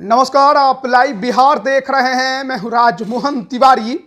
नमस्कार, आप लाइव बिहार देख रहे हैं। मैं हूं राजमोहन तिवारी।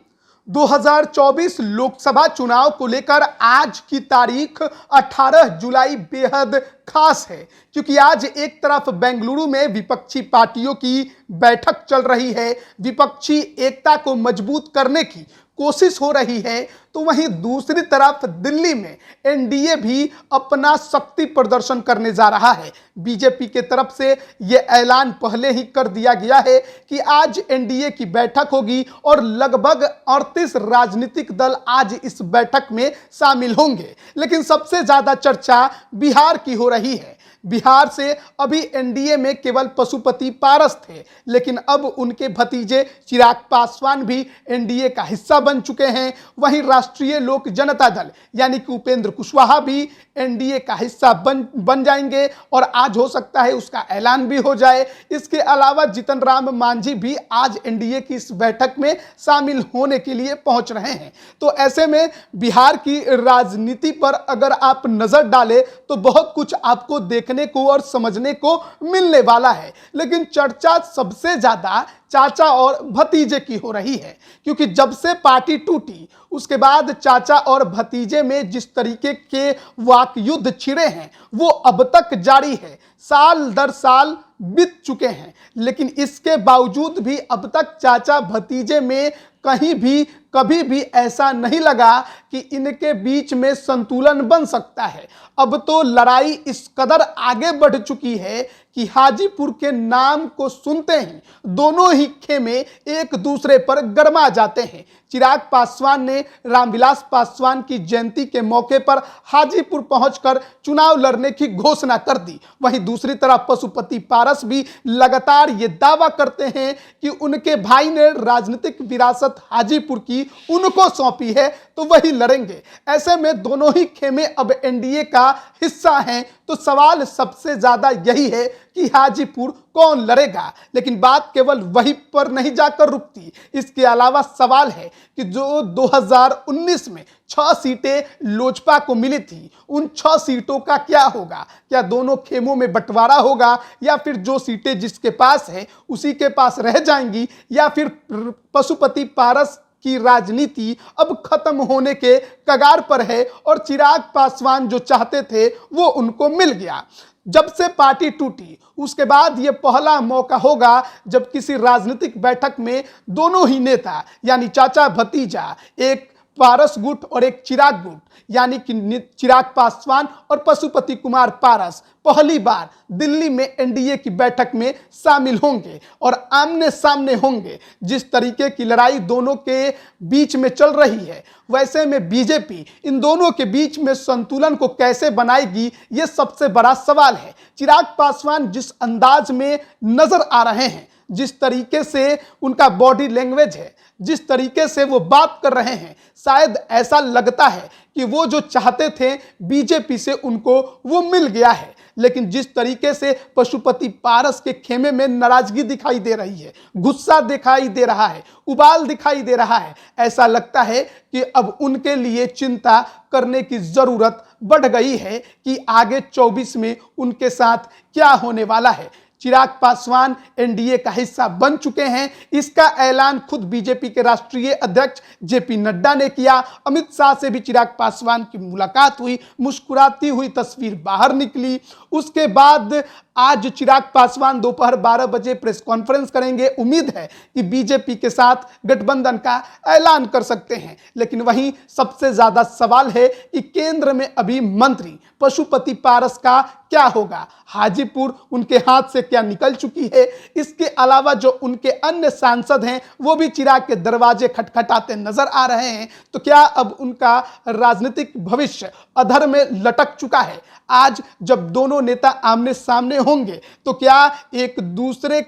2024 लोकसभा चुनाव को लेकर आज की तारीख 18 जुलाई बेहद खास है, क्योंकि आज एक तरफ बेंगलुरु में विपक्षी पार्टियों की बैठक चल रही है, विपक्षी एकता को मजबूत करने की कोशिश हो रही है, तो वहीं दूसरी तरफ दिल्ली में एनडीए भी अपना शक्ति प्रदर्शन करने जा रहा है। बीजेपी के तरफ से यह ऐलान पहले ही कर दिया गया है कि आज एनडीए की बैठक होगी और लगभग 38 राजनीतिक दल आज इस बैठक में शामिल होंगे। लेकिन सबसे ज्यादा चर्चा बिहार की हो रही है। बिहार से अभी एनडीए में केवल पशुपति पारस थे, लेकिन अब उनके भतीजे चिराग पासवान भी एनडीए का हिस्सा बन चुके हैं। वहीं राष्ट्रीय लोक जनता दल यानी कि उपेंद्र कुशवाहा भी एनडीए का हिस्सा बन जाएंगे और आज हो सकता है उसका ऐलान भी हो जाए। इसके अलावा जीतन राम मांझी भी आज एनडीए की इस बैठक में शामिल होने के लिए पहुंच रहे हैं। तो ऐसे में बिहार की राजनीति पर अगर आप नजर डालें तो बहुत कुछ आपको देखने को और समझने को मिलने वाला है। लेकिन चर्चा सबसे ज्यादा चाचा और भतीजे की हो रही है, क्योंकि जब से पार्टी टूटी उसके बाद चाचा और भतीजे में जिस तरीके के वाक युद्ध छिड़े हैं वो अब तक जारी है। साल दर साल बीत चुके हैं, लेकिन इसके बावजूद भी अब तक चाचा भतीजे में कहीं भी कभी भी ऐसा नहीं लगा कि इनके बीच में संतुलन बन सकता है। अब तो लड़ाई इस कदर आगे बढ़ चुकी है कि हाजीपुर के नाम को सुनते ही दोनों ही खेमे एक दूसरे पर गरमा जाते हैं। चिराग पासवान ने रामविलास पासवान की जयंती के मौके पर हाजीपुर पहुंचकर चुनाव लड़ने की घोषणा कर दी। वहीं दूसरी तरफ पशुपति पारस भी लगातार ये दावा करते हैं कि उनके भाई ने राजनीतिक विरासत हाजीपुर की उनको सौंपी है, तो वही लड़ेंगे। ऐसे में दोनों ही खेमे अब एनडीए का हिस्सा हैं, तो सवाल सबसे ज्यादा यही है कि हाजीपुर कौन लड़ेगा। लेकिन बात केवल वही पर नहीं जाकर रुकती। इसके अलावा सवाल है कि जो 2019 में 6 सीटें लोजपा को मिली थी, उन 6 सीटों का क्या होगा? क्या दोनों खेमों में बंटवारा होगा, या फिर जो सीटें जिसके पास है उसी के पास रह जाएंगी, या फिर पशुपति पारस की राजनीति अब खत्म होने के कगार पर है और चिराग पासवान जो चाहते थे वो उनको मिल गया। जब से पार्टी टूटी उसके बाद ये पहला मौका होगा जब किसी राजनीतिक बैठक में दोनों ही नेता यानी चाचा भतीजा, एक पारस गुट और एक चिराग गुट यानी कि चिराग पासवान और पशुपति कुमार पारस पहली बार दिल्ली में एनडीए की बैठक में शामिल होंगे और आमने सामने होंगे। जिस तरीके की लड़ाई दोनों के बीच में चल रही है, वैसे में बीजेपी इन दोनों के बीच में संतुलन को कैसे बनाएगी, ये सबसे बड़ा सवाल है। चिराग पासवान जिस अंदाज में नजर आ रहे हैं, जिस तरीके से उनका बॉडी लैंग्वेज है, जिस तरीके से वो बात कर रहे हैं, शायद ऐसा लगता है कि वो जो चाहते थे बीजेपी से उनको वो मिल गया है। लेकिन जिस तरीके से पशुपति पारस के खेमे में नाराजगी दिखाई दे रही है, गुस्सा दिखाई दे रहा है, उबाल दिखाई दे रहा है, ऐसा लगता है कि अब उनके लिए चिंता करने की जरूरत बढ़ गई है कि आगे 24 में उनके साथ क्या होने वाला है। चिराग पासवान एनडीए का हिस्सा बन चुके हैं। इसका ऐलान खुद बीजेपी के राष्ट्रीय अध्यक्ष जेपी नड्डा ने किया। अमित शाह से भी चिराग पासवान की मुलाकात हुई, मुस्कुराती हुई तस्वीर बाहर निकली। उसके बाद आज चिराग पासवान दोपहर 12 बजे प्रेस कॉन्फ्रेंस करेंगे। उम्मीद है कि बीजेपी के साथ गठबंधन का ऐलान कर सकते हैं। लेकिन वहीं सबसे ज्यादा सवाल है कि केंद्र में अभी मंत्री पशुपति पारस का क्या होगा। हाजीपुर उनके हाथ से क्या निकल चुकी है। इसके अलावा जो उनके अन्य सांसद हैं वो भी चिराग के दरवाजे खटखटाते नजर आ रहे हैं। तो क्या अब उनका राजनीतिक भविष्य अधर में लटक चुका है? आज जब दोनों नेता आमने सामने होंगे तो क्या एक दूसरे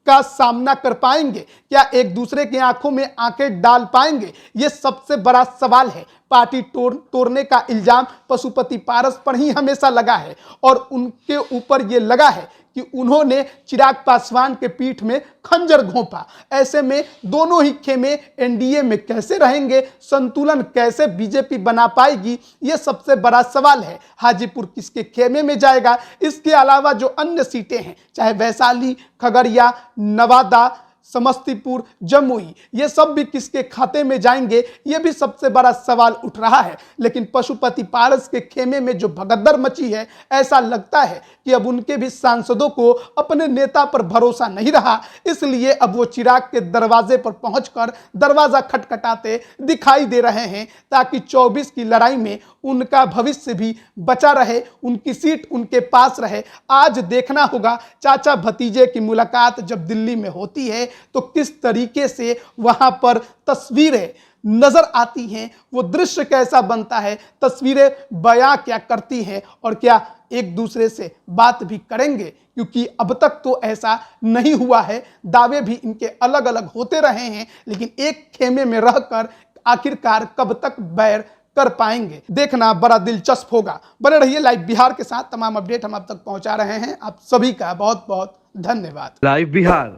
का सामना कर पाएंगे? क्या एक दूसरे की आंखों में आंखें डाल पाएंगे? ये सबसे बड़ा सवाल है। पार्टी तोड़ने का इल्जाम पशुपति पारस पर ही हमेशा लगा है और उनके ऊपर ये लगा है कि उन्होंने चिराग पासवान के पीठ में खंजर घोंपा। ऐसे में दोनों ही खेमे एनडीए में कैसे रहेंगे, संतुलन कैसे बीजेपी बना पाएगी, यह सबसे बड़ा सवाल है। हाजीपुर किसके खेमे में जाएगा, इसके अलावा जो अन्य सीटें हैं, चाहे वैशाली, खगड़िया, नवादा, समस्तीपुर, जमुई, ये सब भी किसके खाते में जाएंगे, ये भी सबसे बड़ा सवाल उठ रहा है। लेकिन पशुपति पारस के खेमे में जो भगदड़ मची है, ऐसा लगता है कि अब उनके भी सांसदों को अपने नेता पर भरोसा नहीं रहा, इसलिए अब वो चिराग के दरवाजे पर पहुंचकर दरवाजा खटखटाते दिखाई दे रहे हैं, ताकि 24 की लड़ाई में उनका भविष्य भी बचा रहे, उनकी सीट उनके पास रहे। आज देखना होगा चाचा भतीजे की मुलाकात जब दिल्ली में होती है तो किस तरीके से वहां पर तस्वीरें नजर आती हैं, वो दृश्य कैसा बनता है, तस्वीरें बयां क्या करती हैं, और क्या एक दूसरे से बात भी करेंगे, क्योंकि अब तक तो ऐसा नहीं हुआ है। दावे भी इनके अलग अलग होते रहे हैं, लेकिन एक खेमे में रहकर आखिरकार कब तक बैर कर पाएंगे, देखना बड़ा दिलचस्प होगा। बने रहिए लाइव बिहार के साथ, तमाम अपडेट हम आप तक पहुंचा रहे हैं। आप सभी का बहुत बहुत धन्यवाद। लाइव बिहार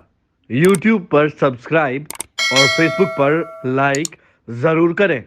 YouTube पर सब्सक्राइब और Facebook पर लाइक जरूर करें।